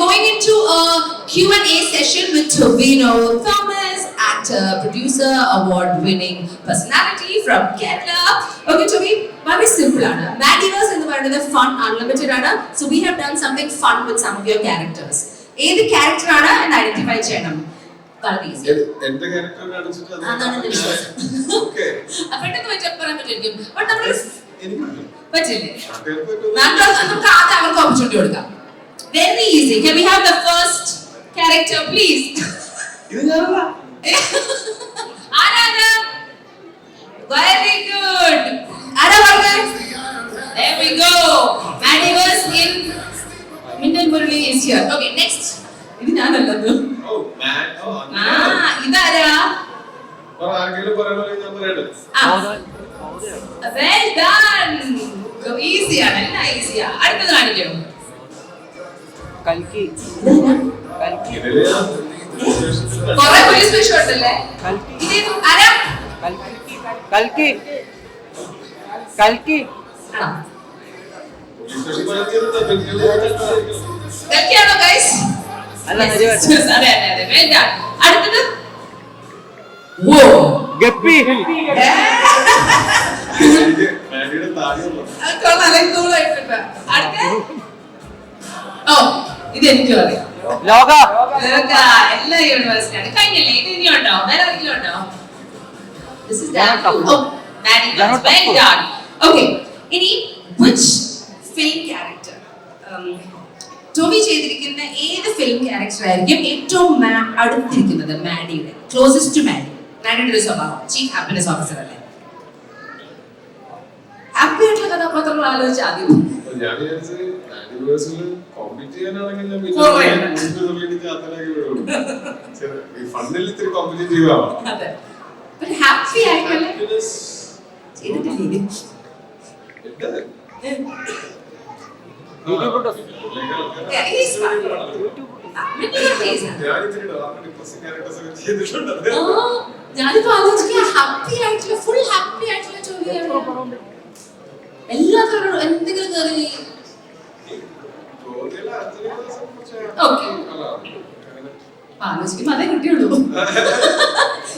going into a Q&A session with Tovino Thomas, actor, producer, award-winning personality from Kerala. Okay, Toby, very simple. Madiverse in the world is fun, unlimited. So we have done something fun with some of your characters. Any character and identify channel. Very easy. Enter character കാണിച്ചിട്ട് Okay. അപ്പഴത്തേക്ക് വെച്ചപ്പോൾ പറയാൻ പറ്റും. But നമ്മൾ പറ്റില്ലേ? നമുക്ക് ആദ്യം അവർക്ക് ഓപ്പർച്യൂണിറ്റി കൊടുക്കാം. Very easy. Can we have the first character, please? ഇത് ഞാനല്ല. ആരാണ്? Very good. ആരാ പറഞ്ഞത്? There we go. Madiverse in Mindal Murali is here. Okay, next. ഇത് ഞാനല്ലത്. Oh, man. ഇതാരാ? ആരെങ്കിലും പറയണോ ഞാൻ പറയട്ടെ. Well done. So easy ആണ്. എല്ലാം easy ആ. അടുത്തത് കാണിക്കൂ. കൽക്കി കൊറേ പോലീസ് വേഷം ഉണ്ടല്ലേ? ഇത് ആരാ? കൽക്കി കൽക്കി കൽക്കിയാണോ ഗൈസ്? അല്ല അതെ well done. അടുത്തത് വോ ഗപ്പി മാഡിയുടെ താടിയുള്ള ഓ ഇത് എനിക്കും അറിയാം. ലോക എല്ലാ യൂണിവേഴ്സിറ്റിയാണ് കഴിഞ്ഞല്ലേ? ഇത് ഇനിയുണ്ടോ? വേറെ ആരെങ്കിലും ഉണ്ടോ? This is that. Oh, Madiverse. Well done. Okay. ഇനി which film character? ടോമി ചെയ്തിരിക്കുന്ന ഏത് ഫിലിം ക്യാരക്ടർ ആയിരിക്കും ഏറ്റവും അടുത്തിരിക്കുന്നത് മാഡിയുടെ? Closest to Maddy. മാഡിയുടെ ഒരു സ്വഭാവം ചീഫ് ഹാപ്പിനെസ് ഓഫീസർ അല്ലേ? ഹാപ്പി ആയിട്ടുള്ള കഥാപാത്രങ്ങൾ ആലോചിച്ച് ആദ്യം ഞാൻ വിചാരിച്ചത് ആനിവേഴ്സിൽ കോമ്പീറ്റ് ചെയ്യാനാണെങ്കിൽ ഞാൻ ഫണ്ടിൽ ഇത്തിരി കോമ്പറ്റീറ്റീവ് ആവാം. ഹാപ്പി ആയിട്ടുള്ള ചെയ്തിട്ടില്ലേ? ഞാനിപ്പോ ആലോചിക്കുക ഹാപ്പി ആയിട്ടുള്ള ഫുൾ ഹാപ്പി ആയിട്ടുള്ള ജോലിയാണ്. എല്ലാത്തിനും എന്തെങ്കിലും കയറി ആലോചിക്കുമ്പോ അതേ കിട്ടിയുള്ളൂ.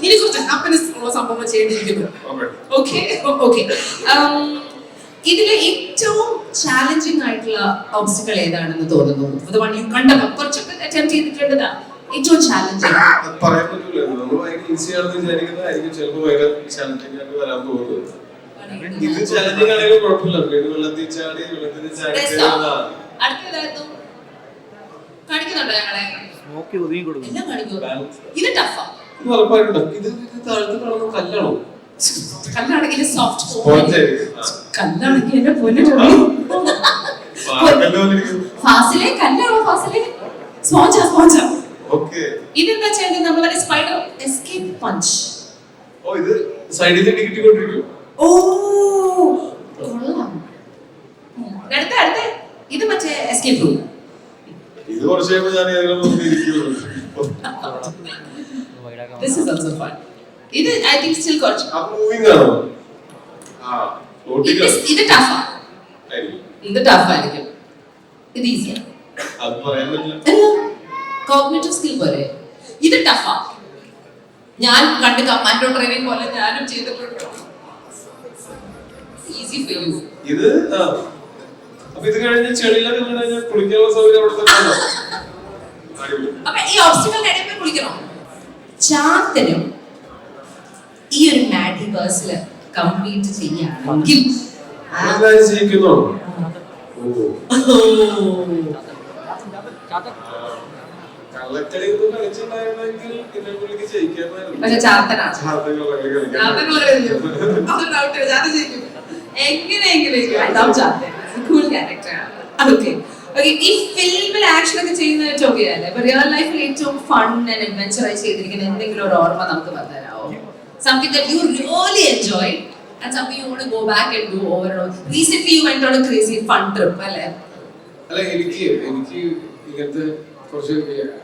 ഇനി കുറച്ച് ഹാപ്പിനെസ് ഉള്ള സംഭവം ചെയ്യേണ്ടിയിരിക്കുന്നു. Okay okay. ഇതിലെ ഏറ്റവും ചാലഞ്ചിങ് ആയിട്ടുള്ള ഓബ്സ്റ്റക്കിൾ ഏതാണെന്ന് തോന്നുന്നു? കണ്ടപ്പോ കുറച്ചൊക്കെ അറ്റംപ്റ്റ് ചെയ്തിട്ടുണ്ടതാ ഏറ്റവും ചാലഞ്ചിങ് പറയാൻ പറ്റില്ല. നമ്മൾ ഭയങ്കര ഈസി ആണെന്ന് വിചാരിക്കുന്നതായിരിക്കും ചിലപ്പോൾ ഭയങ്കര ചാലഞ്ചിങ് ആയിട്ട് വരാൻ പോകുന്നത്. ഇത് ചാലഞ്ചിങ് ആണെങ്കിലും കുഴപ്പമില്ല. വെള്ളത്തിൽ ചാടി വെള്ളത്തിൽ ചാടി കാണിക്കുന്നുണ്ടോ? ഞങ്ങളെ എല്ലാം കാണിക്കൂ. ഇത് ടഫാ. ഇത് ഉറപ്പായിട്ടുണ്ടോ? ഇത് താഴത്ത് കാണുന്ന കല്ലാണോ? കല്ലാണെങ്കിൽ സോഫ്റ്റ് കല്ലാണെങ്കിൽ എന്റെ പൊന്നു ഫാസിലെ കല്ലാണോ? ഫാസിലെ സ്പോഞ്ചാ സ്പോഞ്ചാ. ഇതെന്താ ചെയ്യേണ്ടത്? നമ്മളെ സ്പൈഡർ എസ്കേപ്പ് പഞ്ച്. ഓ ഇത് സൈഡിൽ നിന്ന് കിട്ടിക്കൊണ്ടിരിക്കും. ഓ കൊള്ളാം. അടുത്ത ഇത് മറ്റേ എസ്കേപ്പ് റൂം. ഇത് കുറച്ച് കഴിയുമ്പോൾ ഞാൻ ഏതെങ്കിലും നോക്കിയിരിക്കുള്ളൂ. This is also fun. ഇത് I think still കുറച്ച് മൂവിംഗ് ആണോ? ഇത് ടഫാ. ഇത് ടഫ് ആയിരിക്കും. ഇത് ഈസിയാണ്. അത് പറയാൻ പറ്റില്ല. കോഗ്നിറ്റീവ് സ്കിൽ പോലെ ഇത് ടഫാ. ഞാൻ കണ്ട് കമാൻഡോ ട്രെയിനിങ് പോലെ ഞാനും ചെയ്തിട്ടുണ്ട്. Easy for you. ഇത് അപ്പൊ ഇത് കഴിഞ്ഞ് ചെളിയിലൊക്കെ കഴിഞ്ഞാൽ കുളിക്കാനുള്ള സൗകര്യം അവിടെ തന്നെ ഉണ്ടോ? അപ്പൊ ഈ ഓബ്സ്റ്റക്കിൾ ഇടയിൽ പോയി കുളിക്കണോ? ചാത്തനും ഈ ഒരു മാഡിവേഴ്സിൽ കംപ്ലീറ്റ് ചെയ്യാണെങ്കിൽ ജയിക്കുന്നോ? കള്ളക്കളിയൊന്നും കളിച്ചിട്ടുണ്ടായിരുന്നെങ്കിൽ ഇതിനെ പുള്ളിക്ക് ജയിക്കാമായിരുന്നു. പക്ഷെ ചാത്തനാണ്. ഈ ഫിലിമിൽ ആക്ഷൻ ഒക്കെ ചെയ്യുന്ന ടോബിയല്ലേ? ഇപ്പൊ റിയൽ ലൈഫിൽ ഏറ്റവും ഫൺ ആൻഡ് അഡ്വഞ്ചർ ആയി ചെയ്തിരിക്കുന്ന എന്തെങ്കിലും ഒരു ഓർമ്മ നമുക്ക് പറഞ്ഞുതരാമോ? Something that you really enjoyed and something you want to go back and do overall. Recently you went on a crazy fun trip, അല്ലേ? അല്ല എനിക്ക് ഇങ്ങനത്തെ കുറച്ച്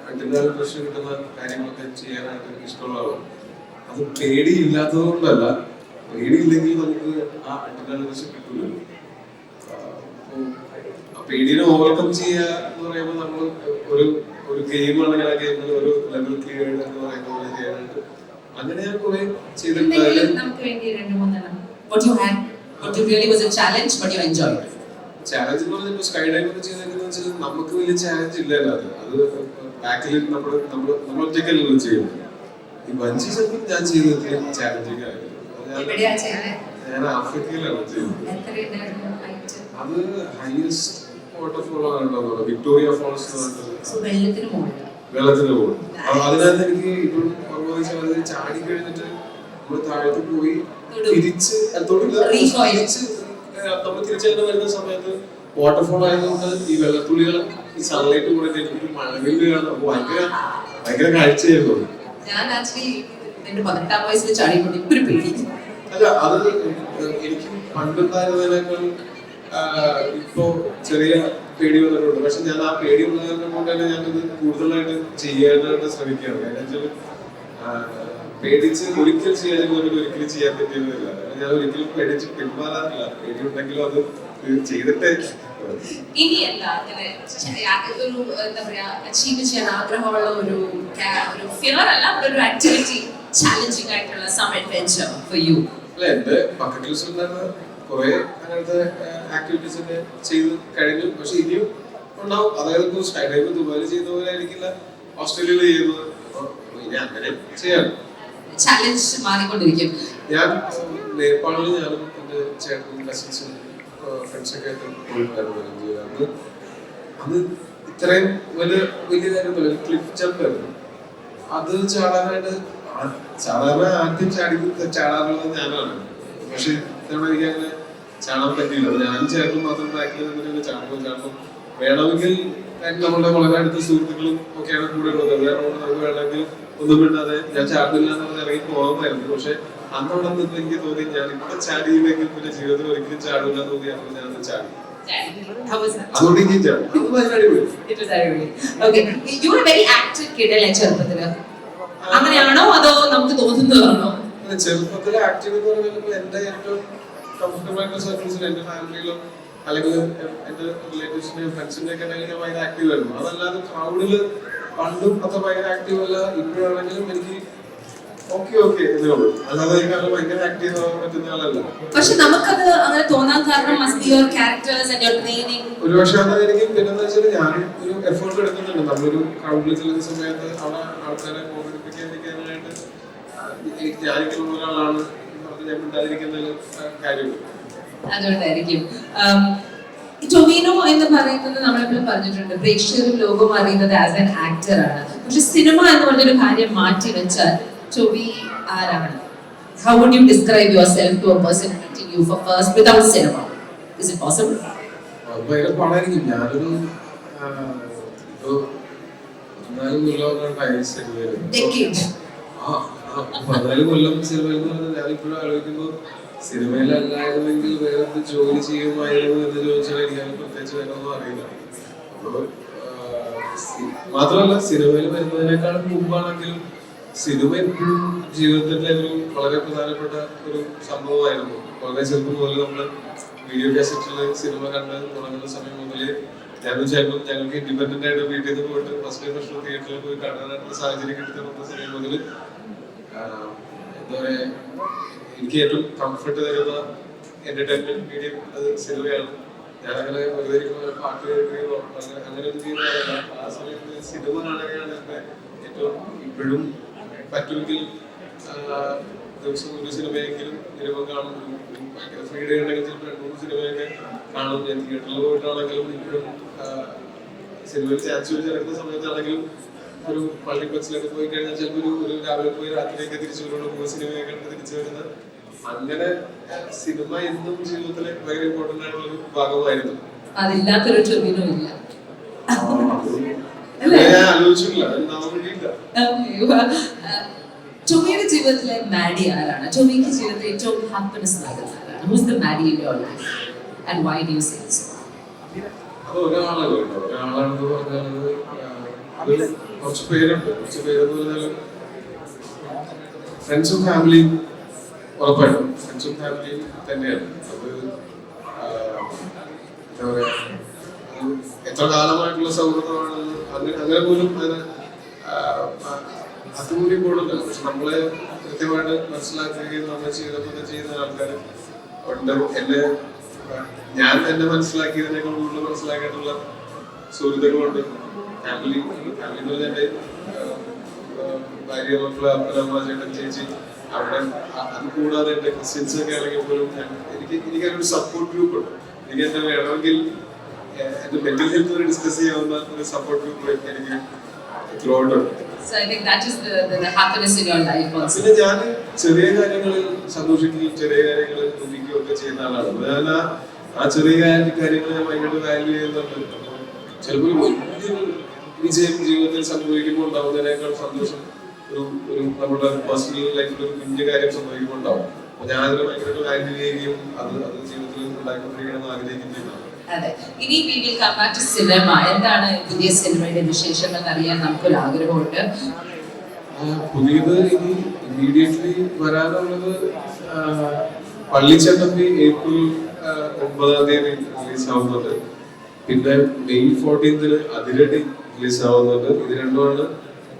അഡിനൽ പ്രഷർ കിട്ടുന്ന കാര്യങ്ങളൊക്കെ ചെയ്യാനായിട്ട് ഇഷ്ടമുള്ളതാണ്. അത് പേടിയില്ലാത്തതുകൊണ്ടല്ല, പേടിയില്ലെങ്കിൽ നമുക്ക് ആ അഡിനൽ പ്രഷർ കിട്ടില്ലല്ലോ. പേടിനെ ഓവർകം ചെയ്യുക എന്ന് പറയുമ്പോൾ നമ്മൾ ഒരു ഗെയിമാണെങ്കിൽ ആ ഗെയിമിൽ ഒരു ലെവൽ ക്ലിയർ എന്ന് പറയുന്ന പോലെ ചെയ്യാനായിട്ട് അങ്ങനെ ഞാൻ കുറെ ചെയ്തിട്ടുണ്ടായാലും നമുക്ക് വേണ്ടി 2-3 what you had what you really was a challenge but you enjoyed challenge എന്ന് പറഞ്ഞാൽ സ്കൈ ഡൈവ് ഒക്കെ ചെയ്തതെന്ന് വെച്ചാൽ നമുക്ക് വലിയ ചാലഞ്ച് ഇല്ലല്ലോ അത് ബാക്കിൽ നമ്മൾ ഒറ്റയ്ക്കല്ലോ ചെയ്യുന്നത് ഈ ബഞ്ചി ജമ്പിങ് ഞാൻ ചെയ്തത് ചാലഞ്ചിങ് ആയിരുന്നു ഞാൻ ആഫ്രിക്കയിലാണ് ചെയ്തത് അത് ഹൈയസ്റ്റ് വാട്ടർഫോൾ ആണ് വിക്ടോറിയ ഫോൾസ് വെള്ളത്തിന് പോകും അതിനകത്ത് എനിക്ക് ഇപ്പോഴും ഓർമ്മ വെച്ചാൽ ചാടി കഴിഞ്ഞിട്ട് നമ്മൾ താഴത്ത് പോയി തിരിച്ച് നമ്മൾ തിരിച്ചങ്ങനെ വരുന്ന സമയത്ത് വാട്ടർഫോൾ ആയതുകൊണ്ട് ഈ വെള്ളത്തുള്ളികൾ ഈ സൺലൈറ്റ് കൂടെ എനിക്ക് മഴവില് കാണാൻ ഭയങ്കര കാഴ്ചയായിരുന്നു. ഞാൻ ആക്ച്വലി എന്റെ 18 വയസ്സിൽ ചാടിക്കൊണ്ട് ഇപ്പൊരു പേടി അല്ല അത് എനിക്ക് പണ്ടുണ്ടായിരുന്നതിനേക്കാൾ ഇപ്പോ ചെറിയ പേടി വന്നിട്ടുണ്ട്. പക്ഷെ ഞാൻ ആ പേടി ഉള്ളതിനെ കൊണ്ട് തന്നെ ഞാനിത് കൂടുതലായിട്ട് ചെയ്യാനായിട്ട് ശ്രമിക്കുകയാണ്. കാരണം പേടിച്ച് ഒരിക്കൽ ചെയ്യാൻ ഒരിക്കലും ചെയ്യാൻ പറ്റിയിരുന്നില്ല. ഞാൻ ഒരിക്കലും പേടിച്ച് പിന്മാറാറില്ല. പേടി ഉണ്ടെങ്കിലും അത് ചെയ്തിട്ടേ. ഇനി എന്താ ഒരു എന്താ പറയാ അച്ചീവ് ചെയ്യാൻ ആഗ്രഹമുള്ള ഒരു ഫിയർ അല്ല ഒരു ആക്ടിവിറ്റി ചാലഞ്ചിങ് ആയിട്ടുള്ള സം അഡ്വെഞ്ചർ ഫോർ യു? അല്ല എന്റെ ബക്കറ്റ് ലിസ്റ്റ് ഉണ്ടായിരുന്ന കുറെ അങ്ങനത്തെ ആക്ടിവിറ്റീസ് ഒക്കെ ചെയ്ത് കഴിഞ്ഞു. പക്ഷെ ഇനിയും ഉണ്ടാവും. അതായത് സ്കൈ ഡൈവ് ദുബായിൽ ചെയ്യുന്ന പോലെ ആയിരിക്കില്ല ഓസ്ട്രേലിയയിൽ ചെയ്യുന്നത്. ഇനി അങ്ങനെ ചെയ്യാം. ചാലഞ്ച് മാറിക്കൊണ്ടിരിക്കും. ഞാൻ നേപ്പാളിൽ ഞാനും എന്റെ ചേട്ടനും കസിൻസും ഫ്രണ്ട്സൊക്കെ ആയിട്ട് പോയിട്ടുണ്ടായിരുന്നു. അന്ന് ഇത്രയും വലിയ കാര്യമല്ല, ക്ലിഫ് ജമ്പ് ആയിരുന്നു. അത് ചാടാനായിട്ട് സാധാരണ ആദ്യം ചാടാറുള്ളത് ഞാനാണ്. പക്ഷെ ഇത്തവണ എനിക്ക് അങ്ങനെ ചാടാൻ പറ്റിയില്ല. ഞാൻ ചേട്ടനും മാത്രം ബാക്കിൽ നിന്നിട്ട് ചാടും. വേണമെങ്കിൽ നമ്മളുടെ വളരെ അടുത്ത സുഹൃത്തുക്കളും ഒക്കെയാണ് കൂടെ ഉള്ളത്. നമുക്ക് വേണമെങ്കിൽ ഒന്നും വിടാതെ ഞാൻ ചാടില്ല എന്ന് പറഞ്ഞ് ഇറങ്ങി പോകാമായിരുന്നു. പക്ഷെ അന്നവിടെ നിന്ന് എനിക്ക് തോന്നി ഞാൻ ഇപ്പൊ ചാടിയില്ലെങ്കിൽ പിന്നെ ജീവിതത്തിൽ ഒരിക്കലും ചാടില്ല തോന്നി. അപ്പോൾ ഞാൻ ചാടി. അതുകൊണ്ട് ഇനിയും ചാടും. അത് ഭയങ്കര ചെറുപ്പത്തില് അങ്ങനെയാണോ അതോ നമുക്ക് തോന്നുന്നതാണോ? ചെറുപ്പത്തിലെ ആക്റ്റീവ് എന്ന് പറയുമ്പോൾ എന്റെ ഏറ്റവും കംഫർട്ടബിൾ ആയിട്ടുള്ള സർക്കിൾസിൽ എന്റെ ഫാമിലിയിലും അല്ലെങ്കിൽ എന്റെ റിലേറ്റീവ്സിന്റെ ഫ്രണ്ട്സിന്റെ ഒക്കെ ആണെങ്കിൽ ഭയങ്കര ആക്റ്റീവ് ആയിരുന്നു. അതല്ലാതെ ക്രൗഡില് പണ്ടും അത്ര ഭയങ്കര ആക്റ്റീവ് അല്ല. ഇപ്പോഴാണെങ്കിലും എനിക്ക് ഓക്കെ എന്നേ ഉള്ളൂ. അല്ലാതെ എനിക്ക് ഭയങ്കര ആക്റ്റീവ് ആവാൻ പറ്റുന്ന ആളല്ല. പക്ഷെ നമുക്കത് അങ്ങനെ തോന്നാൻ കാരണം ഒരുപക്ഷെ അതായിരിക്കും. പിന്നെന്താ വെച്ചാൽ ഞാൻ ഒരു എഫേർട്ട് എടുക്കുന്നുണ്ട്. നമ്മളൊരു ക്രൗഡിൽ ചെല്ലുന്ന സമയത്ത് അവിടെ ആൾക്കാരെ കോൺഫിഡൻസിക്കാനായിട്ട് ഞാനിക്കുന്ന ഒരാളാണ് ഞാൻ മിണ്ടാതിരിക്കുന്നതിൽ കാര്യമില്ല. അതുകൊണ്ടായിരിക്കും ടൊവിനോ എന്ന് പറയുന്നത് നമ്മളെപ്പോഴും പറഞ്ഞിട്ടുണ്ട് പ്രേക്ഷകരും ലോകം അറിയുന്നത് ആസ് ആൻ ആക്ടർ ആണ്. പക്ഷെ സിനിമ എന്ന് പറഞ്ഞൊരു കാര്യം മാറ്റി വെച്ചാൽ ടൊവി ആരാണ്? How would you describe yourself to a person meeting you for first without cinema? Is it possible? ഭയങ്കര പാടായിരിക്കും. ഞാനൊരു 14 കൊല്ലം സിനിമയിൽ ഞാനിപ്പോഴും ആലോചിക്കുമ്പോൾ സിനിമയിലല്ലായിരുന്നെങ്കിൽ വേറെ ജോലി ചെയ്യുമായിരുന്നു എന്ന് ചോദിച്ചാൽ എനിക്ക് പ്രത്യേകിച്ച് വേറെ ഒന്നും അറിയില്ല. അപ്പോൾ മാത്രമല്ല സിനിമയിൽ വരുന്നതിനേക്കാളും മുമ്പാണെങ്കിലും സിനിമ എപ്പോഴും ജീവിതത്തിലെ ഒരു വളരെ പ്രധാനപ്പെട്ട ഒരു സംഭവമായിരുന്നു. വളരെ ചെറുപ്പം മുതൽ നമ്മൾ വീഡിയോ കാസറ്റില് സിനിമ കണ്ട് തുടങ്ങുന്ന സമയം മുതൽ ഞാനും ചേട്ടനും ഞങ്ങൾക്ക് ഇൻഡിപെൻഡന്റ് ആയിട്ട് വീട്ടിൽ നിന്ന് പോയിട്ട് ഫസ്റ്റ് തിയേറ്ററിൽ പോയി കാണാനായിട്ടുള്ള സാഹചര്യം കിട്ടി തുടങ്ങുന്ന സമയം മുതൽ എന്താ പറയാ എനിക്ക് ഏറ്റവും കംഫർട്ട് തരുന്ന എന്റർടൈൻമെന്റ് മീഡിയം അത് സിനിമയാണ്. ഞാനങ്ങനെ വെറുതെ പാട്ട് കേൾക്കുകയോ അങ്ങനെ ഒന്നും ചെയ്യുന്നതല്ല. ആ സമയത്ത് സിനിമ കാണുകയാണ് എന്റെ ഏറ്റവും ഇപ്പോഴും പറ്റുമെങ്കിൽ ദിവസം ഒരു സിനിമയെങ്കിലും മിനിമം കാണും. ഭയങ്കര ഫ്രീ ഡേ ഉണ്ടെങ്കിൽ ചിലപ്പോൾ 2-3 സിനിമയൊക്കെ കാണും. ഞാൻ തിയേറ്ററിൽ പോയിട്ടാണെങ്കിലും ഇപ്പോഴും സിനിമയിൽ ചാൻസ് എടുക്കുന്ന സമയത്താണെങ്കിലും ഒരു മൾട്ടിപ്ലക്സിലൊക്കെ പോയി കഴിഞ്ഞാൽ ചിലപ്പോൾ ഒരു രാവിലെ പോയി രാത്രിയൊക്കെ തിരിച്ചു വരുന്ന 3 സിനിമയൊക്കെ തിരിച്ചു വരുന്നത്. അങ്ങനെ സിനിമ എന്നും ജീവിതത്തിലെ ഭയങ്കര ഇമ്പോർട്ടന്റ് ആയിട്ടുള്ള ഒരു ഭാഗമായിരുന്നു. അതില്ലാത്തൊരു ടൊവിനോ ഇല്ല. ഞാൻ ആലോചിച്ചിട്ടില്ല. ടൊവിയുടെ ജീവിതത്തിലെ മാഡി ആരാണ്? ടൊവിക്ക് ജീവിതത്തിൽ ഏറ്റവും ഹാപ്പിനെസ് നൽകുന്ന ആരാണ്? Who's the Maddie in your life and why do you say so? അത് ഒരാളല്ലോ. ഒരാളാണെന്ന് പറഞ്ഞാൽ കുറച്ച് പേരുണ്ട്. കുറച്ച് പേരെന്ന് പറഞ്ഞാൽ ഫ്രണ്ട്സും ഫാമിലിയും ഉറപ്പായിട്ടും ഫ്രണ്ട്സും ഫാമിലിയും തന്നെയാണ്. അത് എന്താ പറയാ എത്ര കാലമായിട്ടുള്ള സൗഹൃദമാണെന്ന് അങ്ങനെ പോലും അതിന് അതുകൂടി കൂടുതൽ നമ്മളെ കൃത്യമായിട്ട് മനസ്സിലാക്കുകയും നമ്മൾ ചെയ്തൊക്കെ ചെയ്യുന്ന ആൾക്കാർ ഉണ്ട്. ഞാൻ എന്നെ മനസ്സിലാക്കിയതിനേക്കാൾ കൂടുതൽ മനസ്സിലാക്കിയിട്ടുള്ള സുഹൃത്തുക്കളുണ്ട്. ഫാമിലി എന്റെ ഭാര്യ, മക്കള്, അപ്പനമ്മ, ചേട്ടൻ, ചേച്ചി, അവിടെ അത് കൂടാതെ എന്റെ ക്രിസ്ത്യൻസ് ഒക്കെ ആണെങ്കിൽ പോലും എനിക്കൊരു സപ്പോർട്ട് ഗ്രൂപ്പ് ഉണ്ട്. എനിക്ക് എന്നെ വേണമെങ്കിൽ എന്റെ മെന്റൽ ഹെൽത്ത് ഡിസ്കസ് ചെയ്യാവുന്ന ഒരു സപ്പോർട്ട് ഗ്രൂപ്പ് എനിക്ക് ത്രൂഔട്ട് ഉണ്ട്. So I think that is the happiness in your life also. പിന്നെ ഞാൻ ചെറിയ കാര്യങ്ങളിൽ സന്തോഷിക്കുകയും ചെറിയ കാര്യങ്ങളിൽ ദുഃഖിക്കുകയും ഒക്കെ ചെയ്യുന്ന ആളാണ്. ഞാൻ ആ ചെറിയ കാര്യങ്ങൾ ഭയങ്കര വാല്യൂ ചെയ്യുന്നുണ്ട്. ചിലപ്പോൾ വലിയൊരു വിജയം ജീവിതത്തിൽ സംഭവിക്കുമ്പോൾ ഉണ്ടാവുന്നതിനേക്കാൾ സന്തോഷം ഒരു നമ്മുടെ പേഴ്സണൽ ലൈഫിൽ ഒരു കുഞ്ഞു കാര്യം സംഭവിക്കുമ്പോൾ ഉണ്ടാവും. അപ്പൊ ഞാൻ അതിനെ ഭയങ്കര വാല്യൂ ചെയ്യുകയും അത് ജീവിതത്തിൽ ഉണ്ടായിക്കൊണ്ടിരിക്കണമെന്ന് ആഗ്രഹിക്കുന്നതാണ്. അതെ. ഇനി we will come back to cinema. എന്താണ് പുതിയ സിനിമയുടെ വിശേഷങ്ങൾ അറിയാൻ നമുക്കൊരു ആഗ്രഹമുണ്ട്. പുതിയത് ഇനി ഇമ്മീഡിയറ്റ്ലി വരാനുള്ളത് പള്ളിച്ചട്ടമ്പി ഏപ്രിൽ 9 റിലീസ് ആവുന്നുണ്ട്. പിന്നെ മെയ് 14 അതിരടി റിലീസ് ആവുന്നുണ്ട്. ഇത് രണ്ടുമാണ്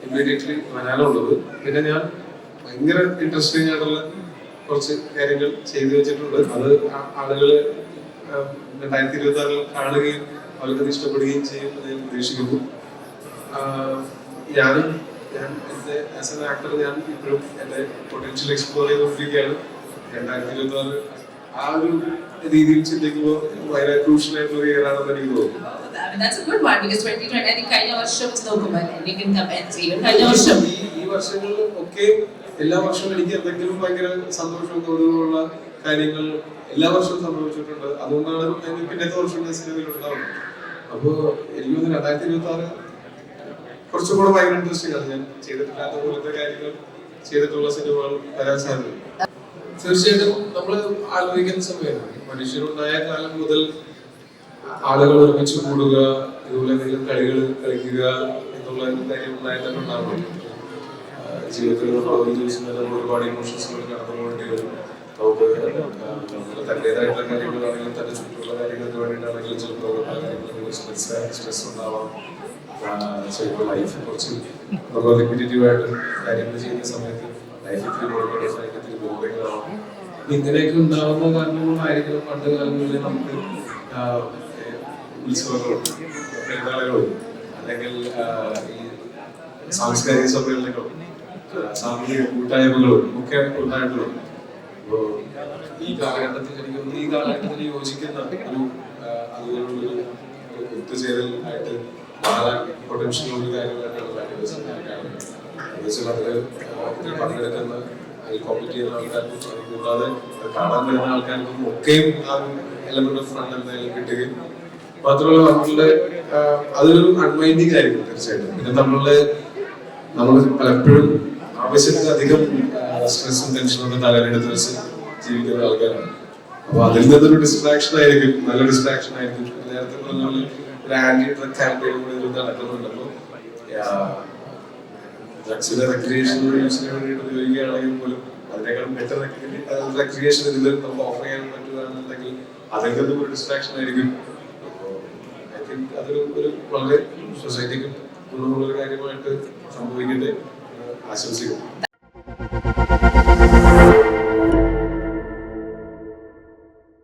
ഇമ്മീഡിയറ്റ്ലി വരാനുള്ളത്. പിന്നെ ഞാൻ ഭയങ്കര ഇൻട്രസ്റ്റിംഗ് ആയിട്ടുള്ള കുറച്ച് കാര്യങ്ങൾ ചെയ്തു വെച്ചിട്ടുണ്ട്. അത് ആളുകള് 2026 കാണുകയും അവർക്കത് ഇഷ്ടപ്പെടുകയും ചെയ്യും എന്ന് ഞാൻ പ്രതീക്ഷിക്കുന്നു. ഞാൻ എന്റെ ആസ് എൻ ആക്ടർ ഞാൻ ഇപ്പോഴും എന്റെ പൊട്ടൻഷ്യൽ എക്സ്പ്ലോർ ചെയ്തുകൊണ്ടിരിക്കുകയാണ്. 2026 ആ ഒരു രീതിയിൽ ചിന്തിക്കുമ്പോൾ വളരെ ക്രൂഷ്യൽ ആയിട്ടുള്ള ഒരു ഇയർ ആണെന്ന് എനിക്ക് തോന്നുന്നു. That's a good one because 2020 I think കഴിഞ്ഞ വർഷം നോക്കുമ്പോൾ Indian campaigns കഴിഞ്ഞ വർഷം ഈ വർഷങ്ങളിൽ ഒക്കെ എല്ലാ വർഷവും എനിക്ക് എന്തെങ്കിലും ഭയങ്കര സന്തോഷവും കൗതുകമുള്ള കാര്യങ്ങൾ എല്ലാ വർഷവും സംഭവിച്ചിട്ടുണ്ട്. അതുകൊണ്ടാണ് എനിക്ക് പിന്നത്തെ വർഷം സിനിമയിൽ ഉണ്ടാവുന്നത്. അപ്പോ എനിക്ക് തോന്നുന്നു 2026 കുറച്ചും കൂടെ ഭയങ്കര ഇൻട്രസ്റ്റിംഗ് ആണ്. ഞാൻ ചെയ്തിട്ടില്ലാത്ത പോലത്തെ കാര്യങ്ങൾ ചെയ്തിട്ടുള്ള സിനിമകൾ വരാൻ സാധ്യത. തീർച്ചയായിട്ടും നമ്മൾ ആലോചിക്കുന്ന സമയത്ത് മനുഷ്യരുണ്ടായ കാലം മുതൽ ആളുകൾ ഒരുമിച്ച് കൂടുക, ഇതുപോലെ എന്തെങ്കിലും കളികൾ കളിക്കുക എന്നുള്ള കാര്യം ഉണ്ടായിട്ടുണ്ടാവും. ജീവിതത്തിൽ നമ്മൾ ഒരു ദിവസം നമ്മൾ ഒരുപാട് ഇമോഷൻസുകൾ കടന്നു പോകേണ്ടി വരും. നമുക്ക് തന്റേതായിട്ടുള്ള കാര്യങ്ങളാണെങ്കിലും തന്റെ ചുറ്റുമുള്ള കാര്യങ്ങൾക്ക് വേണ്ടിയിട്ടാണെങ്കിലും ചിലപ്പോൾ സ്ട്രെസ് ഉണ്ടാവാം. ചിലപ്പോൾ ലൈഫ് കുറച്ച് നമ്മൾ റിപ്പീറ്റീവ് ആയിട്ട് കാര്യങ്ങൾ ചെയ്യുന്ന സമയത്ത് ലൈഫ് ഇത്തിരി ബോറിംഗ് ആവാം. ഇങ്ങനെയൊക്കെ ഉണ്ടാവുന്ന കാരണങ്ങളായിരിക്കും പണ്ട് കാലങ്ങളിൽ നമുക്ക് ഉത്സവങ്ങളും പെരുന്നാളുകളും അല്ലെങ്കിൽ ഈ സാംസ്കാരിക സമ്മേളനങ്ങളും സാമൂഹിക കൂട്ടായ്മകളും ഒക്കെ ഉണ്ടായിട്ടുള്ളത്. അപ്പോ ഈ കാലഘട്ടത്തിൽ യോജിക്കുന്ന ഒരു അതുപോലുള്ളൊരു ഒത്തുചേരൽ ആയിട്ട് മാറാൻ പൊട്ടൻഷ്യൽ ഒരു കാര്യമായിട്ടാണ് അതിൽ പങ്കെടുക്കുന്ന അതിൽ കോമ്പറ്റ് ചെയ്യുന്ന ആൾക്കാർക്കും അത് കൂടാതെ കാണാൻ വരുന്ന ആൾക്കാർക്കും ഒക്കെയും ആ എലമെന്റ് ഓഫ് ഫണ്ട് എന്തായാലും കിട്ടുകയും മാത്രമല്ല നമ്മളുടെ അതൊരു അൺമൈൻഡിങ് ആയിരിക്കും തീർച്ചയായിട്ടും. പിന്നെ നമ്മൾ പലപ്പോഴും ആവശ്യത്തിലധികം സ്ട്രെസ്സും ടെൻഷനും ഒക്കെ തലയിലെടുത്ത് വെച്ച് ജീവിക്കുന്ന ആൾക്കാരാണ്. അപ്പൊ അതിൽ നിന്നൊരു ഡിസ്ട്രാക്ഷൻ ആയിരിക്കും, നല്ല ഡിസ്ട്രാക്ഷൻ ആയിരിക്കും. നേരത്തെ പറഞ്ഞ പോലെ ഒരു ആന്റി ഡ്രഗ് ക്യാമ്പയിൻ കൂടി നടക്കുന്നുണ്ടല്ലോ. ഡ്രഗ്സിന്റെ റെക്രിയേഷൻ യൂസിന് വേണ്ടിയിട്ട് ഉപയോഗിക്കുകയാണെങ്കിൽ പോലും അതിനേക്കാൾ ബെറ്റർ റെക്രിയേഷൻ ഇതിൽ നമുക്ക് ഓഫർ ചെയ്യാൻ പറ്റുകയാണെന്നുണ്ടെങ്കിൽ അതിൽ നിന്നും ഒരു ഡിസ്ട്രാക്ഷൻ ആയിരിക്കും. അപ്പോൾ ഐ തിങ്ക് അതൊരു വളരെ സൊസൈറ്റിക്കും ഗുണമുള്ളൊരു കാര്യമായിട്ട് സംഭവിക്കട്ടെ ആശംസിക്കുന്നു.